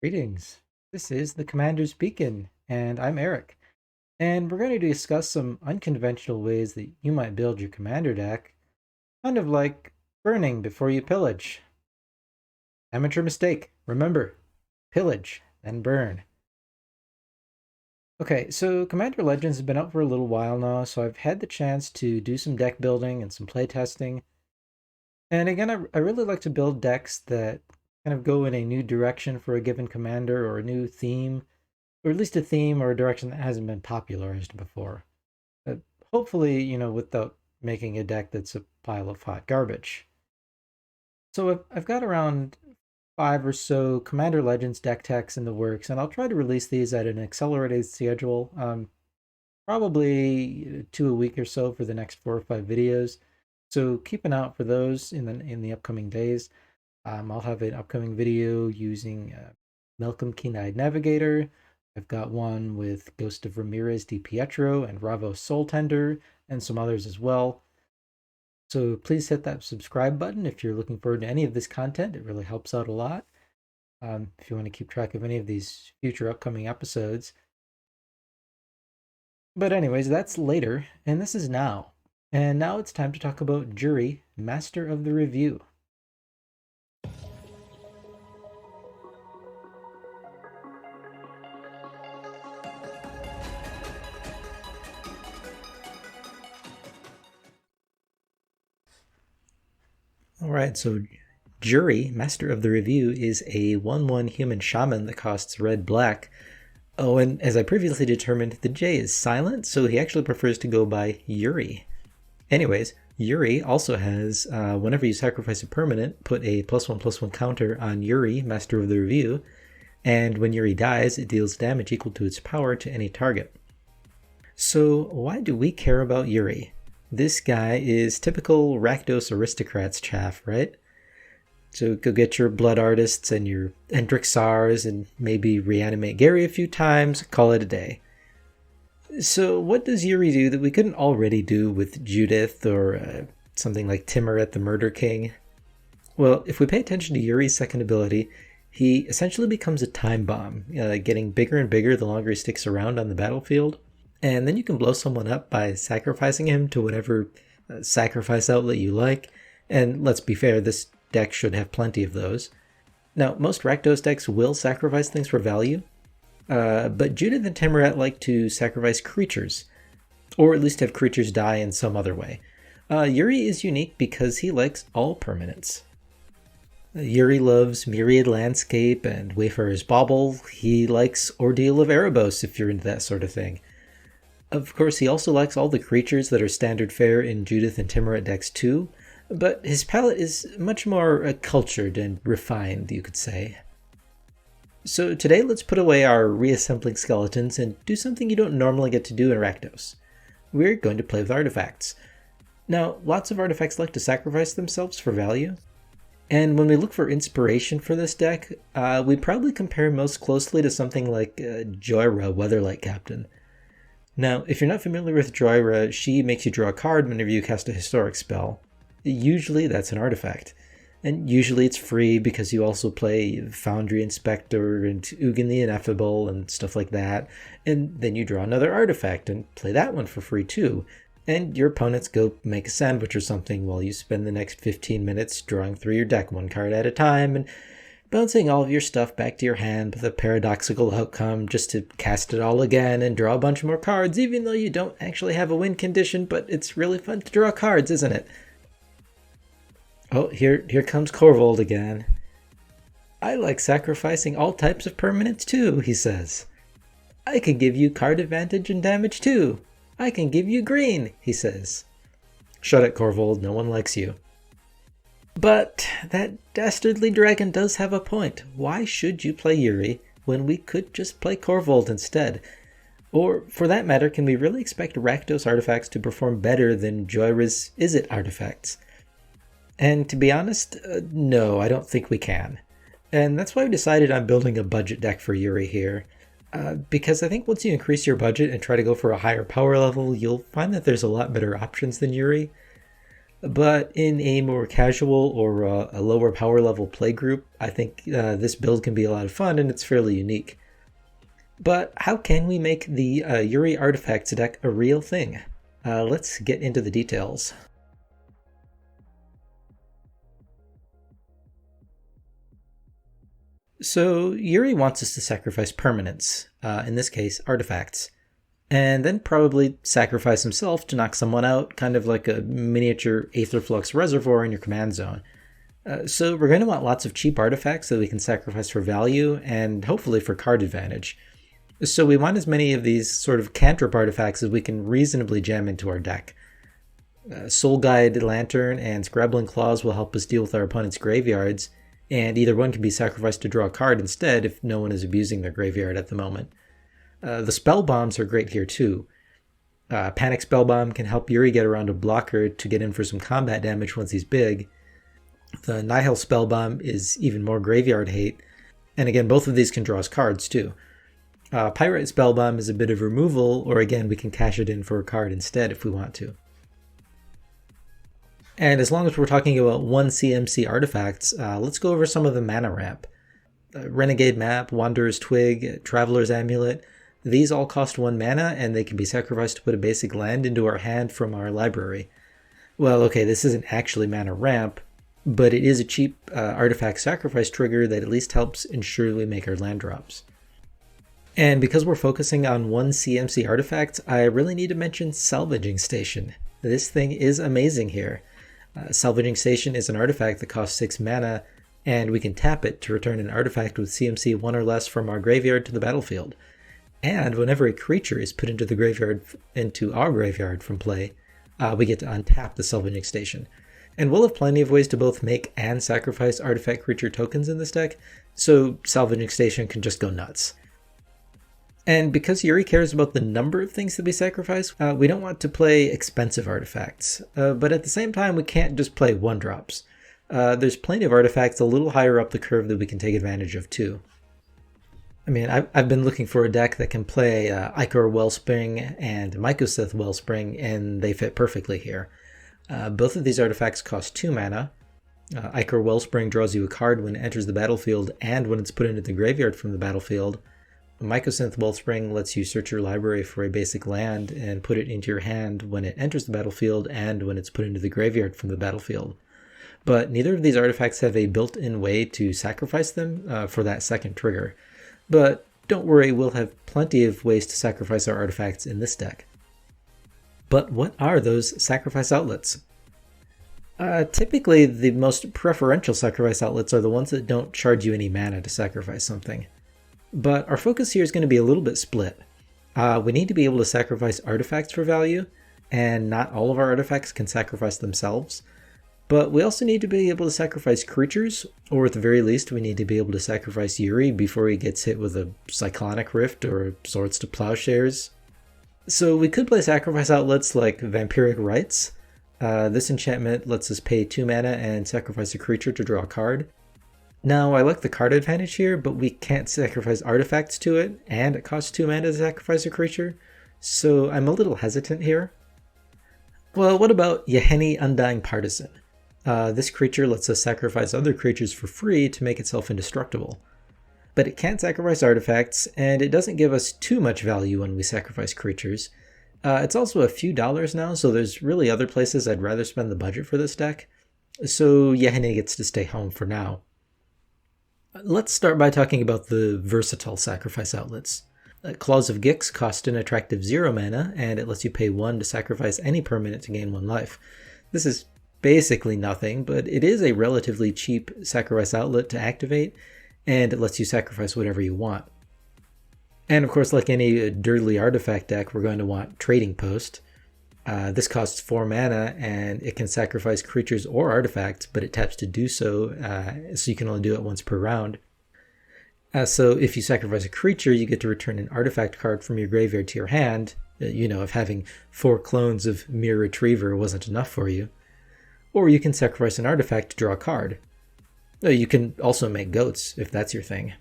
Greetings. This is the Commander's Beacon, and I'm Eric. And we're going to discuss some unconventional ways that you might build your commander deck, kind of like burning before you pillage. Amateur mistake. Remember, pillage, then burn. Okay, so Commander Legends has been out for a little while now, so I've had the chance to do some deck building and some play testing. And again, I really like to build decks that kind of go in a new direction for a given commander or a new theme, or at least a theme or a direction that hasn't been popularized before. Uh, Hopefully, without making a deck that's a pile of hot garbage. So I've got around 5 or so Commander Legends deck techs in the works, and I'll try to release these at an accelerated schedule, probably 2 a week or so for the next 4 or 5 videos. So keep an eye out for those in the upcoming days. I'll have an upcoming video using Malcolm Keen-Eyed Navigator. I've got one with Ghost of Ramirez Di Pietro and Ravo Soul Tender, and some others as well. So please hit that subscribe button if you're looking forward to any of this content. It really helps out a lot. If you want to keep track of any of these future upcoming episodes. But anyways, that's later, and this is now. And now it's time to talk about Juri, Master of the Revue. Alright, so Juri, Master of the Revue, is a 1/1 human shaman that costs red-black. Oh, and as I previously determined, the J is silent, so he actually prefers to go by Juri. Anyways, Juri also has, whenever you sacrifice a permanent, put a +1/+1 counter on Juri, Master of the Revue, and when Juri dies, it deals damage equal to its power to any target. So why do we care about Juri? This guy is typical Rakdos Aristocrats chaff, right? So go get your Blood Artists and your Endrixars and maybe reanimate Gary a few times, call it a day. So what does Juri do that we couldn't already do with Judith or something like Timuret the Murder King? Well, if we pay attention to Juri's second ability, he essentially becomes a time bomb, getting bigger and bigger the longer he sticks around on the battlefield. And then you can blow someone up by sacrificing him to whatever sacrifice outlet you like. And let's be fair, this deck should have plenty of those. Now, most Rakdos decks will sacrifice things for value, but Judith and Timuret like to sacrifice creatures, or at least have creatures die in some other way. Juri is unique because he likes all permanents. Juri loves Myriad Landscape and Wayfarer's Bauble. He likes Ordeal of Erebos if you're into that sort of thing. Of course, he also likes all the creatures that are standard fare in Judith and Timuret decks too, but his palette is much more cultured and refined, you could say. So today let's put away our reassembling skeletons and do something you don't normally get to do in Rakdos. We're going to play with artifacts. Now, lots of artifacts like to sacrifice themselves for value, and when we look for inspiration for this deck, we probably compare most closely to something like Joyra, Weatherlight Captain. Now, if you're not familiar with Joyra, she makes you draw a card whenever you cast a historic spell. Usually that's an artifact. And usually it's free because you also play Foundry Inspector and Ugin the Ineffable and stuff like that. And then you draw another artifact and play that one for free too. And your opponents go make a sandwich or something while you spend the next 15 minutes drawing through your deck one card at a time and bouncing all of your stuff back to your hand with a paradoxical outcome just to cast it all again and draw a bunch more cards, even though you don't actually have a win condition, but it's really fun to draw cards, isn't it? Oh, here comes Corvold again. I like sacrificing all types of permanents too, he says. I can give you card advantage and damage too. I can give you green, he says. Shut it, Corvold, no one likes you. But that dastardly dragon does have a point. Why should you play Juri when we could just play Corvold instead? Or, for that matter, can we really expect Rakdos artifacts to perform better than Joyra's Izzet artifacts? And to be honest, no, I don't think we can. And that's why I've decided on building a budget deck for Juri here. Because I think once you increase your budget and try to go for a higher power level, you'll find that there's a lot better options than Juri. But in a more casual or a lower power level play group, I think this build can be a lot of fun and it's fairly unique. But how can we make the Juri Artifacts deck a real thing? Let's get into the details. So Juri wants us to sacrifice permanents, in this case artifacts, and then probably sacrifice himself to knock someone out, kind of like a miniature Aetherflux reservoir in your command zone. So we're going to want lots of cheap artifacts that we can sacrifice for value and hopefully for card advantage. So we want as many of these sort of cantrip artifacts as we can reasonably jam into our deck. Soul Guide Lantern and Scrabbling Claws will help us deal with our opponent's graveyards, and either one can be sacrificed to draw a card instead if no one is abusing their graveyard at the moment. The Spell Bombs are great here too. Panic Spell Bomb can help Juri get around a blocker to get in for some combat damage once he's big. The Nihil Spell Bomb is even more graveyard hate, and again both of these can draw us cards too. Pirate Spell Bomb is a bit of removal, or again we can cash it in for a card instead if we want to. And as long as we're talking about 1 CMC artifacts, let's go over some of the mana ramp. Renegade Map, Wanderer's Twig, Traveler's Amulet, these all cost 1 mana and they can be sacrificed to put a basic land into our hand from our library. Well, okay, this isn't actually mana ramp, but it is a cheap artifact sacrifice trigger that at least helps ensure we make our land drops. And because we're focusing on 1 CMC artifact, I really need to mention Salvaging Station. This thing is amazing here. Salvaging Station is an artifact that costs 6 mana, and we can tap it to return an artifact with CMC 1 or less from our graveyard to the battlefield. And whenever a creature is put into our graveyard from play, we get to untap the Salvaging Station. And we'll have plenty of ways to both make and sacrifice artifact creature tokens in this deck, so Salvaging Station can just go nuts. And because Juri cares about the number of things that we sacrifice, we don't want to play expensive artifacts. But at the same time, we can't just play 1-drops. There's plenty of artifacts a little higher up the curve that we can take advantage of too. I mean, I've been looking for a deck that can play Ichor Wellspring and Mycosith Wellspring, and they fit perfectly here. Both of these artifacts cost 2 mana. Ichor Wellspring draws you a card when it enters the battlefield and when it's put into the graveyard from the battlefield. Mycosynth Wellspring lets you search your library for a basic land and put it into your hand when it enters the battlefield and when it's put into the graveyard from the battlefield. But neither of these artifacts have a built-in way to sacrifice them for that second trigger. But don't worry, we'll have plenty of ways to sacrifice our artifacts in this deck. But what are those sacrifice outlets? Typically, the most preferential sacrifice outlets are the ones that don't charge you any mana to sacrifice something. But our focus here is going to be a little bit split. We need to be able to sacrifice artifacts for value, and not all of our artifacts can sacrifice themselves. But we also need to be able to sacrifice creatures, or at the very least we need to be able to sacrifice Juri before he gets hit with a Cyclonic Rift or Swords to Plowshares. So we could play sacrifice outlets like Vampiric Rites. This enchantment lets us pay 2 mana and sacrifice a creature to draw a card. Now, I like the card advantage here, but we can't sacrifice artifacts to it, and it costs 2 mana to sacrifice a creature, so I'm a little hesitant here. Well, what about Yahenni Undying Partisan? This creature lets us sacrifice other creatures for free to make itself indestructible. But it can't sacrifice artifacts, and it doesn't give us too much value when we sacrifice creatures. It's also a few dollars now, so there's really other places I'd rather spend the budget for this deck. So Yahenni gets to stay home for now. Let's start by talking about the versatile sacrifice outlets. Claws of Gix cost an attractive 0 mana, and it lets you pay 1 to sacrifice any permanent to gain 1 life. This is basically nothing, but it is a relatively cheap sacrifice outlet to activate, and it lets you sacrifice whatever you want. And of course, like any dirtly artifact deck, we're going to want Trading Post. This costs 4 mana, and it can sacrifice creatures or artifacts, but it taps to do so, so you can only do it once per round. So if you sacrifice a creature, you get to return an artifact card from your graveyard to your hand, if having 4 clones of Mere Retriever wasn't enough for you. Or you can sacrifice an artifact to draw a card. You can also make goats, if that's your thing.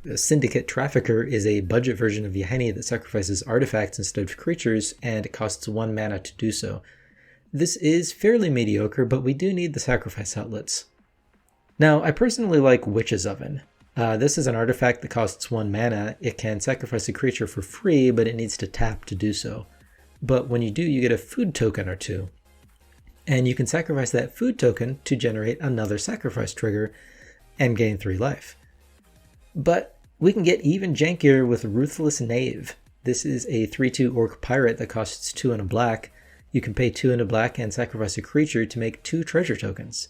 The Syndicate Trafficker is a budget version of Yahenni that sacrifices artifacts instead of creatures, and it costs 1 mana to do so. This is fairly mediocre, but we do need the sacrifice outlets. Now, I personally like Witch's Oven. This is an artifact that costs 1 mana. It can sacrifice a creature for free, but it needs to tap to do so. But when you do, you get a food token or 2. And you can sacrifice that food token to generate another sacrifice trigger and gain 3 life. But we can get even jankier with Ruthless Knave. This is a 3/2 Orc Pirate that costs 2 and a black. You can pay 2 and a black and sacrifice a creature to make 2 treasure tokens.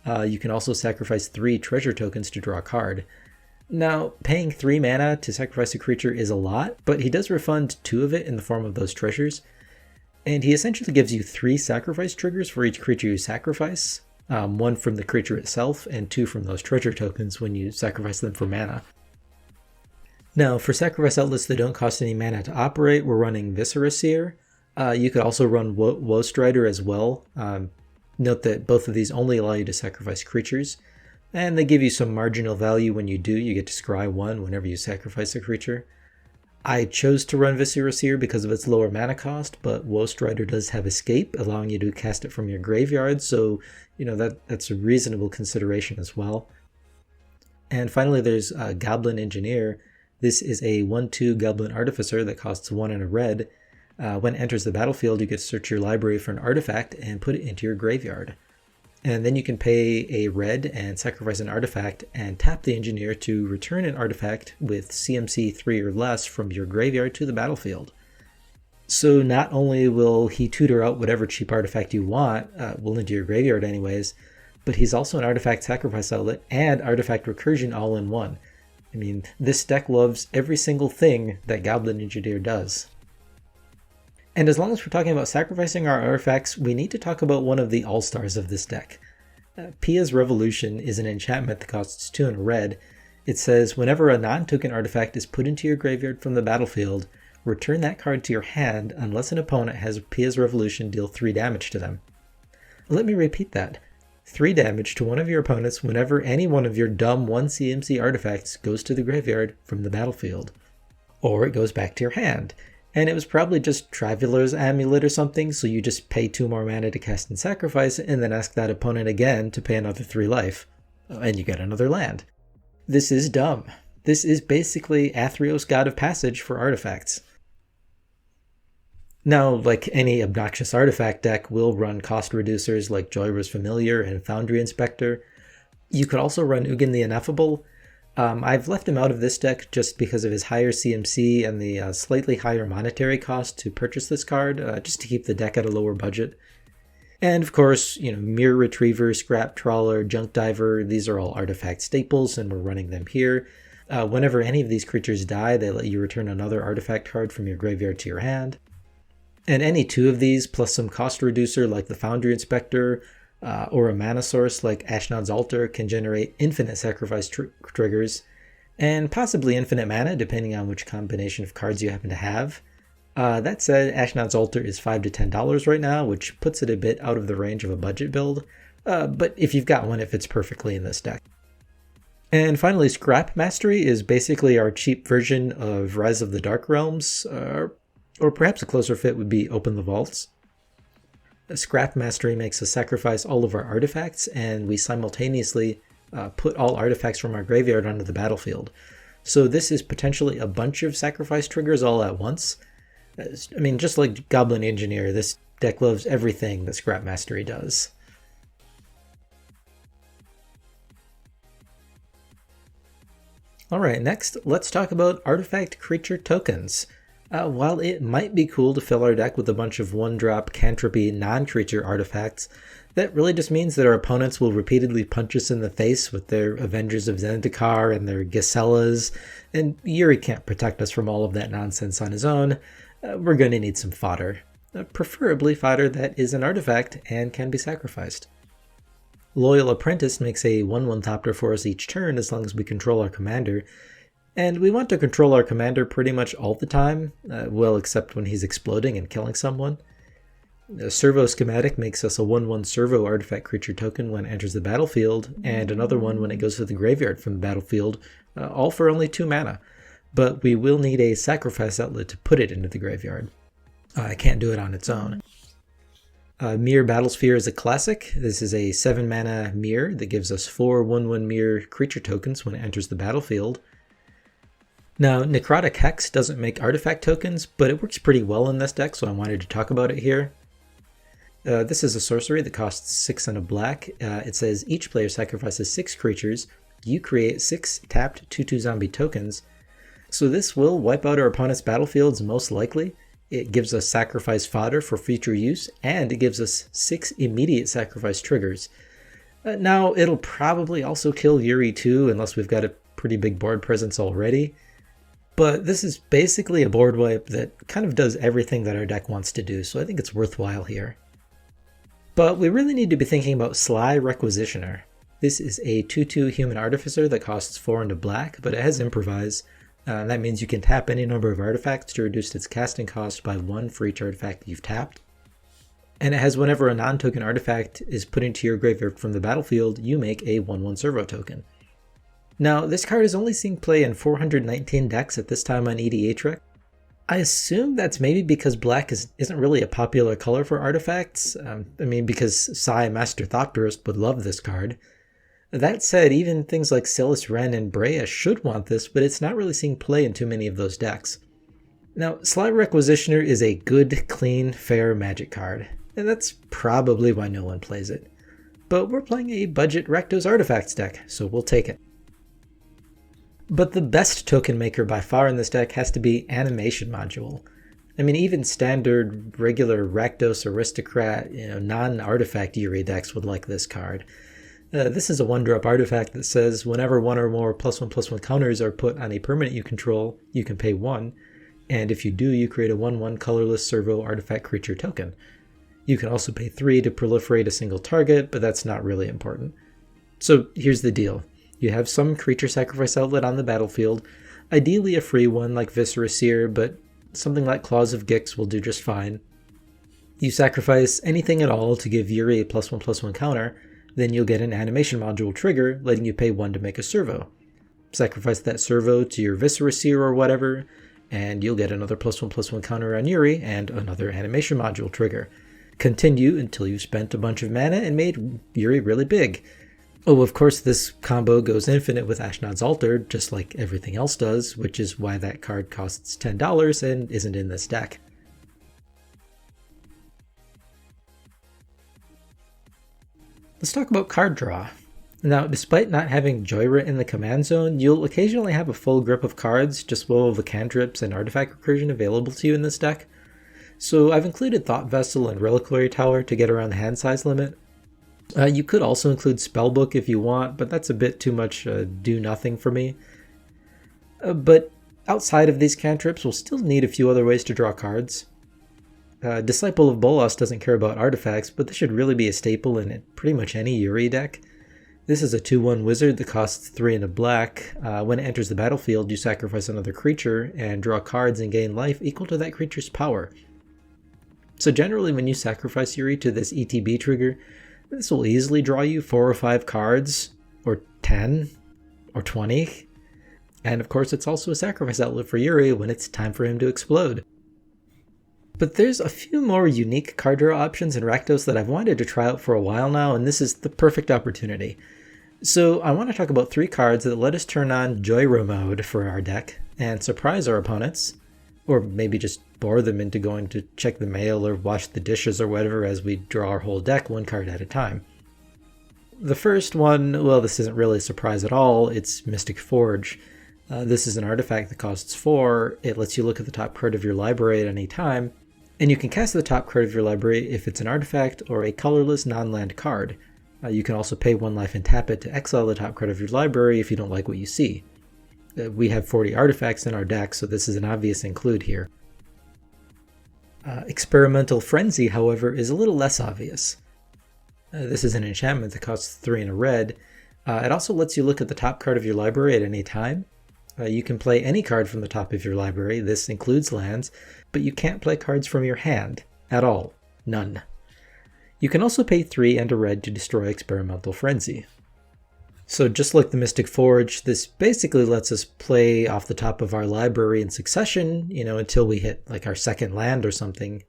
You can also sacrifice 3 treasure tokens to draw a card. Now, paying 3 mana to sacrifice a creature is a lot, but he does refund 2 of it in the form of those treasures. And he essentially gives you 3 sacrifice triggers for each creature you sacrifice. 1 from the creature itself, and 2 from those treasure tokens when you sacrifice them for mana. Now, for sacrifice outlets that don't cost any mana to operate, we're running Viscera Seer. You could also run Woe Strider as well. Note that both of these only allow you to sacrifice creatures, and they give you some marginal value when you do. You get to scry 1 whenever you sacrifice a creature. I chose to run Viscera Seer because of its lower mana cost, but Woe Strider does have Escape, allowing you to cast it from your graveyard, so that's a reasonable consideration as well. And finally, there's Goblin Engineer. This is a 1/2 Goblin Artificer that costs 1 and a red. When it enters the battlefield, you get to search your library for an artifact and put it into your graveyard. And then you can pay a red and sacrifice an artifact and tap the engineer to return an artifact with CMC 3 or less from your graveyard to the battlefield. So not only will he tutor out whatever cheap artifact you want, well into your graveyard anyways, but he's also an artifact sacrifice outlet and artifact recursion all in one. I mean, this deck loves every single thing that Goblin Engineer does. And as long as we're talking about sacrificing our artifacts, we need to talk about one of the all-stars of this deck. Pia's Revolution is an enchantment that costs 2 and a red. It says, whenever a non-token artifact is put into your graveyard from the battlefield, return that card to your hand unless an opponent has Pia's Revolution deal 3 damage to them. Let me repeat that. 3 damage to one of your opponents whenever any one of your dumb 1 CMC artifacts goes to the graveyard from the battlefield. Or it goes back to your hand. And it was probably just Traveler's Amulet or something, so you just pay 2 more mana to cast and sacrifice, and then ask that opponent again to pay another 3 life. And you get another land. This is dumb. This is basically Athreos God of Passage for artifacts. Now, like any obnoxious artifact deck, will run cost reducers like Joyra's Familiar and Foundry Inspector. You could also run Ugin the Ineffable. I've left him out of this deck just because of his higher CMC and the slightly higher monetary cost to purchase this card, just to keep the deck at a lower budget. And of course, Mirror Retriever, Scrap Trawler, Junk Diver, these are all artifact staples, and we're running them here. Whenever any of these creatures die, they let you return another artifact card from your graveyard to your hand. And any 2 of these, plus some cost reducer like the Foundry Inspector, or a mana source like Ashnod's Altar, can generate infinite sacrifice triggers, and possibly infinite mana depending on which combination of cards you happen to have. That said, Ashnod's Altar is $5 to $10 right now, which puts it a bit out of the range of a budget build, but if you've got one, it fits perfectly in this deck. And finally, Scrap Mastery is basically our cheap version of Rise of the Dark Realms, or perhaps a closer fit would be Open the Vaults. Scrap Mastery makes us sacrifice all of our artifacts, and we simultaneously put all artifacts from our graveyard onto the battlefield. So this is potentially a bunch of sacrifice triggers all at once. I mean, just like Goblin Engineer, this deck loves everything that Scrap Mastery does. Alright, next, let's talk about artifact creature tokens. While it might be cool to fill our deck with a bunch of 1-drop Cantropy non-creature artifacts, that really just means that our opponents will repeatedly punch us in the face with their Avengers of Zendikar and their Gisellas, and Juri can't protect us from all of that nonsense on his own. We're going to need some fodder. Preferably fodder that is an artifact and can be sacrificed. Loyal Apprentice makes a 1/1 Thopter for us each turn as long as we control our commander. And we want to control our commander pretty much all the time, well, except when he's exploding and killing someone. The Servo Schematic makes us a 1/1 Servo artifact creature token when it enters the battlefield, and another one when it goes to the graveyard from the battlefield, all for only 2 mana. But we will need a sacrifice outlet to put it into the graveyard. It can't do it on its own. Mirror Battlesphere is a classic. This is a 7 mana mirror that gives us 4 1/1 mirror creature tokens when it enters the battlefield. Now, Necrotic Hex doesn't make artifact tokens, but it works pretty well in this deck, so I wanted to talk about it here. This is a sorcery that costs 6 and a black. It says each player sacrifices 6 creatures. You create 6 tapped 2/2 zombie tokens. So this will wipe out our opponent's battlefields most likely. It gives us sacrifice fodder for future use, and it gives us 6 immediate sacrifice triggers. Now, it'll probably also kill Juri too, unless we've got a pretty big board presence already. But this is basically a board wipe that kind of does everything that our deck wants to do, so I think it's worthwhile here. But we really need to be thinking about Sly Requisitioner. This is a 2/2 human artificer that costs 4 and a black, but it has improvise. That means you can tap any number of artifacts to reduce its casting cost by 1 for each artifact you've tapped. And it has whenever a non-token artifact is put into your graveyard from the battlefield, you make a 1/1 servo token. Now, this card is only seeing play in 419 decks at this time on EDHREC. I assume that's maybe because black isn't really a popular color for artifacts. Because Sai Master Thopterist would love this card. That said, even things like Silas Wren and Brea should want this, but it's not really seeing play in too many of those decks. Now, Sly Requisitioner is a good, clean, fair Magic card, and that's probably why no one plays it. But we're playing a budget Rakdos Artifacts deck, so we'll take it. But the best token maker by far in this deck has to be Animation Module. Even standard, regular Rakdos Aristocrat, non-artifact Juri decks would like this card. This is a 1-drop artifact that says whenever 1 or more +1/+1 counters are put on a permanent you control, you can pay 1, and if you do, you create a 1/1 colorless servo artifact creature token. You can also pay 3 to proliferate a single target, but that's not really important. So here's the deal. You have some creature sacrifice outlet on the battlefield, ideally a free one like Viscera Seer, but something like Claws of Gix will do just fine. You sacrifice anything at all to give Juri a +1/+1 counter, then you'll get an Animation Module trigger, letting you pay 1 to make a servo. Sacrifice that servo to your Viscera Seer or whatever, and you'll get another +1/+1 counter on Juri and another Animation Module trigger. Continue until you've spent a bunch of mana and made Juri really big. Oh, of course, this combo goes infinite with Ashnod's Altar, just like everything else does, which is why that card costs $10 and isn't in this deck. Let's talk about card draw. Now, despite not having Joyra in the command zone, you'll occasionally have a full grip of cards, just full of the cantrips and artifact recursion available to you in this deck. So I've included Thought Vessel and Reliquary Tower to get around the hand size limit. You could also include Spellbook if you want, but that's a bit too much do-nothing for me. But outside of these cantrips, we'll still need a few other ways to draw cards. Disciple of Bolas doesn't care about artifacts, but this should really be a staple in pretty much any Juri deck. This is a 2/1 wizard that costs 3 and a black. When it enters the battlefield, you sacrifice another creature and draw cards and gain life equal to that creature's power. So generally when you sacrifice Juri to this ETB trigger, this will easily draw you 4 or 5 cards, or 10, or 20. And of course it's also a sacrifice outlet for Juri when it's time for him to explode. But there's a few more unique card draw options in Rakdos that I've wanted to try out for a while now, and this is the perfect opportunity. So I want to talk about 3 cards that let us turn on Joyra mode for our deck and surprise our opponents, or maybe just bore them into going to check the mail or wash the dishes or whatever as we draw our whole deck 1 card at a time. The first one, well, this isn't really a surprise at all, it's Mystic Forge. This is an artifact that costs 4, it lets you look at the top card of your library at any time, and you can cast the top card of your library if it's an artifact or a colorless non-land card. You can also pay 1 life and tap it to exile the top card of your library if you don't like what you see. We have 40 artifacts in our deck, so this is an obvious include here. Experimental Frenzy, however, is a little less obvious. This is an enchantment that costs 3 and a red. It also lets you look at the top card of your library at any time. You can play any card from the top of your library, this includes lands, but you can't play cards from your hand, at all. None. You can also pay 3 and a red to destroy Experimental Frenzy. So just like the Mystic Forge, this basically lets us play off the top of our library in succession, until we hit like our second land or something.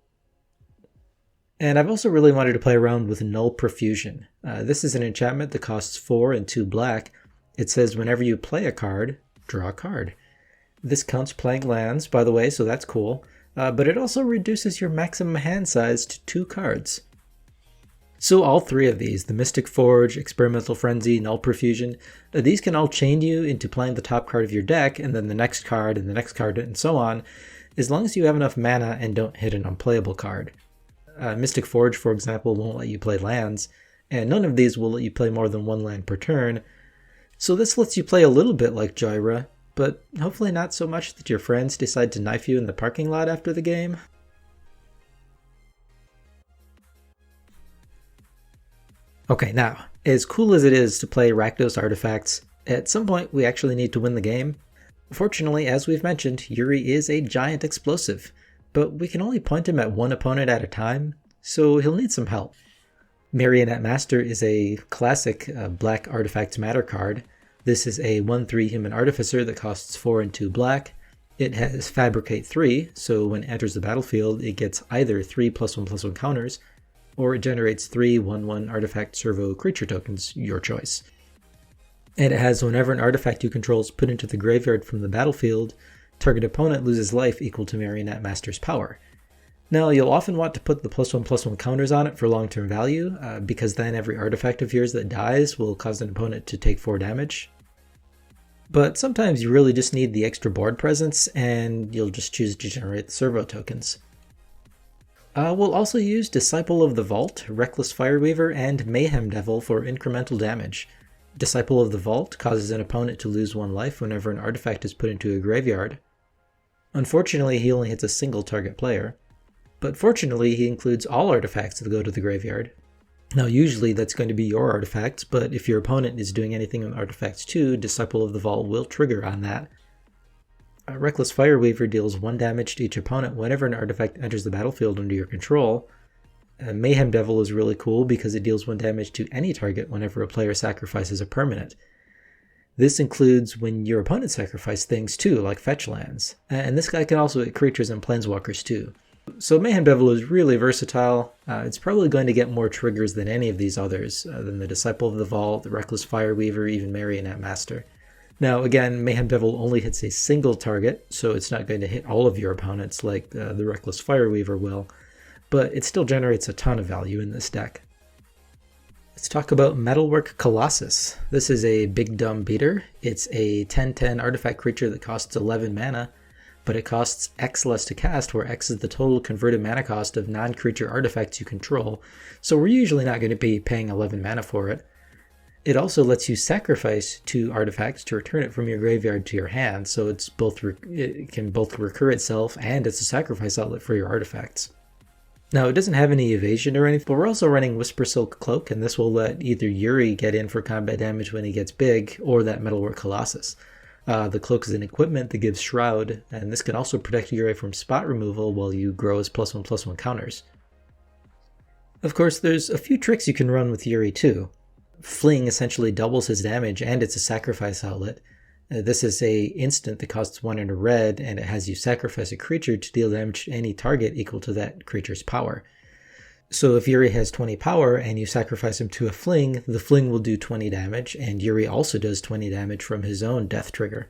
And I've also really wanted to play around with Null Profusion. This is an enchantment that costs 4 and 2 black. It says whenever you play a card, draw a card. This counts playing lands, by the way, so that's cool. But it also reduces your maximum hand size to 2 cards. So all 3 of these, the Mystic Forge, Experimental Frenzy, Null Profusion, these can all chain you into playing the top card of your deck, and then the next card, and the next card, and so on, as long as you have enough mana and don't hit an unplayable card. Mystic Forge, for example, won't let you play lands, and none of these will let you play more than 1 land per turn. So this lets you play a little bit like Juri, but hopefully not so much that your friends decide to knife you in the parking lot after the game. Okay, now, as cool as it is to play Rakdos artifacts, at some point we actually need to win the game. Fortunately, as we've mentioned, Juri is a giant explosive, but we can only point him at 1 opponent at a time, so he'll need some help. Marionette Master is a classic black Artifacts Matter card. This is a 1/3 Human Artificer that costs 4 and 2 black. It has Fabricate 3, so when it enters the battlefield it gets either 3 +1/+1 counters, or it generates 3 1/1 Artifact Servo creature tokens, your choice. And it has whenever an artifact you control is put into the graveyard from the battlefield, target opponent loses life equal to Marionette Master's power. Now, you'll often want to put the +1/+1 counters on it for long-term value, because then every artifact of yours that dies will cause an opponent to take 4 damage. But sometimes you really just need the extra board presence, and you'll just choose to generate the servo tokens. We'll also use Disciple of the Vault, Reckless Fireweaver, and Mayhem Devil for incremental damage. Disciple of the Vault causes an opponent to lose 1 life whenever an artifact is put into a graveyard. Unfortunately, he only hits a single target player. But fortunately, he includes all artifacts that go to the graveyard. Now usually that's going to be your artifacts, but if your opponent is doing anything with artifacts too, Disciple of the Vault will trigger on that. Reckless Fireweaver deals 1 damage to each opponent whenever an artifact enters the battlefield under your control. Mayhem Devil is really cool because it deals 1 damage to any target whenever a player sacrifices a permanent. This includes when your opponent sacrifices things too, like fetch lands. And this guy can also hit creatures and planeswalkers too. So Mayhem Devil is really versatile. It's probably going to get more triggers than any of these others, than the Disciple of the Vault, the Reckless Fireweaver, even Marionette Master. Now again, Mayhem Devil only hits a single target, so it's not going to hit all of your opponents like the Reckless Fireweaver will, but it still generates a ton of value in this deck. Let's talk about Metalwork Colossus. This is a big dumb beater. It's a 10/10 artifact creature that costs 11 mana, but it costs X less to cast, where X is the total converted mana cost of non-creature artifacts you control, so we're usually not going to be paying 11 mana for it. It also lets you sacrifice 2 artifacts to return it from your graveyard to your hand, so it can both recur itself and it's a sacrifice outlet for your artifacts. Now, it doesn't have any evasion or anything, but we're also running Whisper Silk Cloak, and this will let either Juri get in for combat damage when he gets big, or that Metalwork Colossus. The cloak is an equipment that gives Shroud, and this can also protect Juri from spot removal while you grow his +1/+1 counters. Of course, there's a few tricks you can run with Juri too. Fling essentially doubles his damage, and it's a sacrifice outlet. This is a instant that costs 1 and a red, and it has you sacrifice a creature to deal damage to any target equal to that creature's power. So if Juri has 20 power and you sacrifice him to a fling, the fling will do 20 damage, and Juri also does 20 damage from his own death trigger.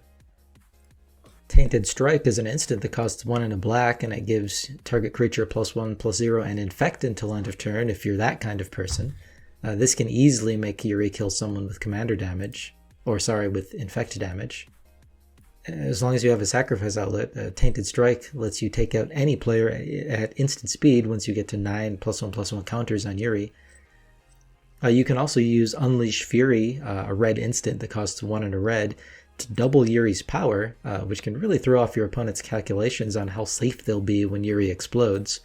Tainted Strike is an instant that costs 1 and a black, and it gives target creature +1/+0 and infect until end of turn if you're that kind of person. This can easily make Juri kill someone with commander damage, with infect damage. As long as you have a sacrifice outlet, Tainted Strike lets you take out any player at instant speed once you get to 9 +1/+1 counters on Juri. You can also use Unleash Fury, a red instant that costs 1 and a red, to double Juri's power, which can really throw off your opponent's calculations on how safe they'll be when Juri explodes.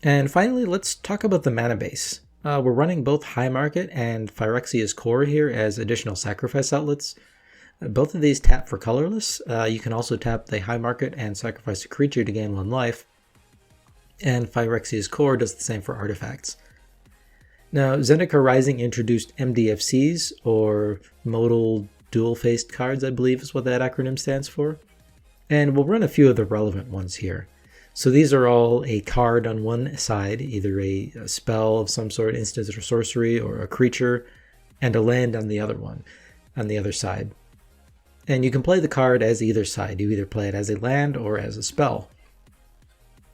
And finally, let's talk about the mana base. We're running both High Market and Phyrexia's Core here as additional sacrifice outlets. Both of these tap for colorless. You can also tap the High Market and sacrifice a creature to gain 1 life. And Phyrexia's Core does the same for artifacts. Now, Zendikar Rising introduced MDFCs, or Modal Dual-Faced Cards, I believe is what that acronym stands for. And we'll run a few of the relevant ones here. So these are all a card on one side, either a spell of some sort, instance or sorcery, or a creature, and a land on the other one, on the other side. And you can play the card as either side. You either play it as a land or as a spell.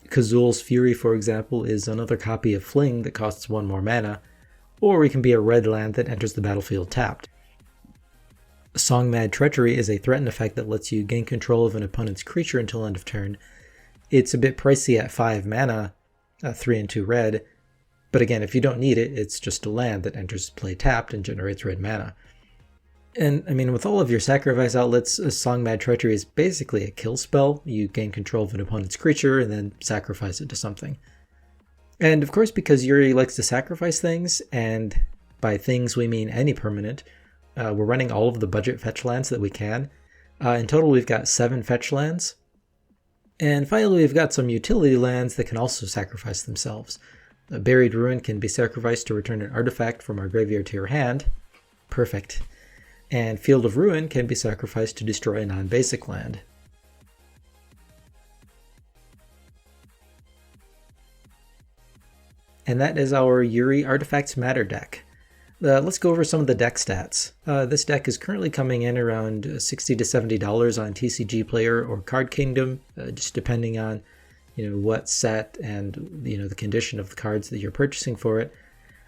Kazul's Fury, for example, is another copy of Fling that costs 1 more mana, or it can be a red land that enters the battlefield tapped. Song-Mad Treachery is a threaten effect that lets you gain control of an opponent's creature until end of turn. It's a bit pricey at 5 mana, 3 and 2 red, but again, if you don't need it, it's just a land that enters play tapped and generates red mana. And I mean, with all of your sacrifice outlets, Song-Mad Treachery is basically a kill spell. You gain control of an opponent's creature and then sacrifice it to something. And of course, because Juri likes to sacrifice things, and by things we mean any permanent, we're running all of the budget fetch lands that we can. In total, we've got 7 fetch lands. And finally, we've got some utility lands that can also sacrifice themselves. Buried Ruin can be sacrificed to return an artifact from our graveyard to your hand. Perfect. And Field of Ruin can be sacrificed to destroy a non-basic land. And that is our Juri Artifacts Matter deck. Let's go over some of the deck stats. This deck is currently coming in around $60 to $70 on TCG Player or Card Kingdom, just depending on what set and the condition of the cards that you're purchasing for it.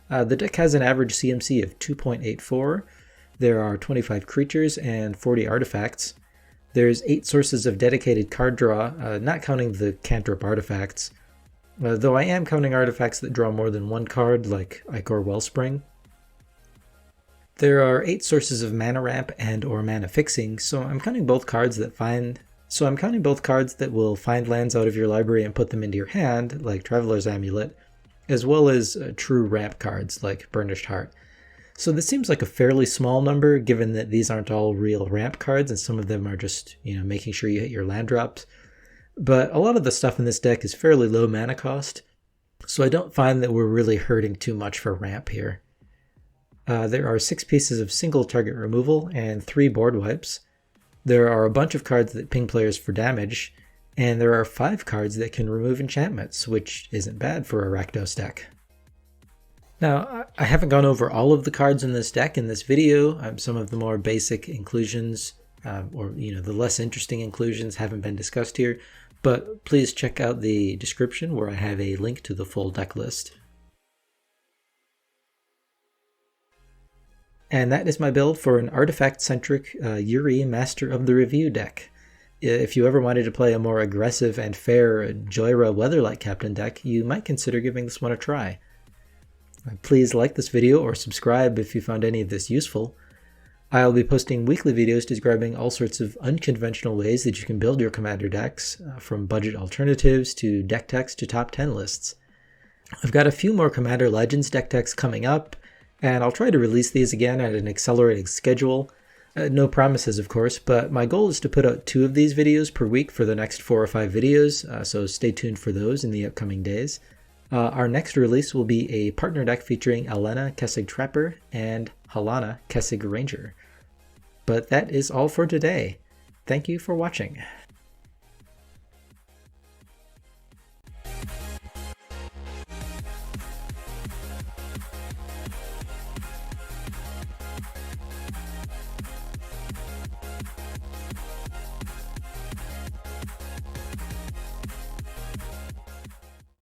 The deck has an average CMC of 2.84. There are 25 creatures and 40 artifacts. There's 8 sources of dedicated card draw, not counting the cantrip artifacts, though I am counting artifacts that draw more than one card, like Ichor Wellspring. There are 8 sources of mana ramp and or mana fixing, so I'm counting both cards that will find lands out of your library and put them into your hand, like Traveler's Amulet, as well as true ramp cards like Burnished Heart. So this seems like a fairly small number, given that these aren't all real ramp cards and some of them are just, making sure you hit your land drops. But a lot of the stuff in this deck is fairly low mana cost, so I don't find that we're really hurting too much for ramp here. There are 6 pieces of single target removal and 3 board wipes. There are a bunch of cards that ping players for damage, and there are 5 cards that can remove enchantments, which isn't bad for a Rakdos deck. Now, I haven't gone over all of the cards in this deck in this video. Some of the more basic inclusions, or the less interesting inclusions haven't been discussed here, but please check out the description where I have a link to the full deck list. And that is my build for an artifact-centric Juri Master of the Revue deck. If you ever wanted to play a more aggressive and fair Joyra Weatherlight Captain deck, you might consider giving this one a try. Please like this video or subscribe if you found any of this useful. I'll be posting weekly videos describing all sorts of unconventional ways that you can build your commander decks, from budget alternatives to deck techs to top 10 lists. I've got a few more Commander Legends deck techs coming up, and I'll try to release these again at an accelerated schedule. No promises, of course, but my goal is to put out 2 of these videos per week for the next 4 or 5 videos, so stay tuned for those in the upcoming days. Our next release will be a partner deck featuring Alena Kessig Trapper and Halana Kessig Ranger. But that is all for today. Thank you for watching.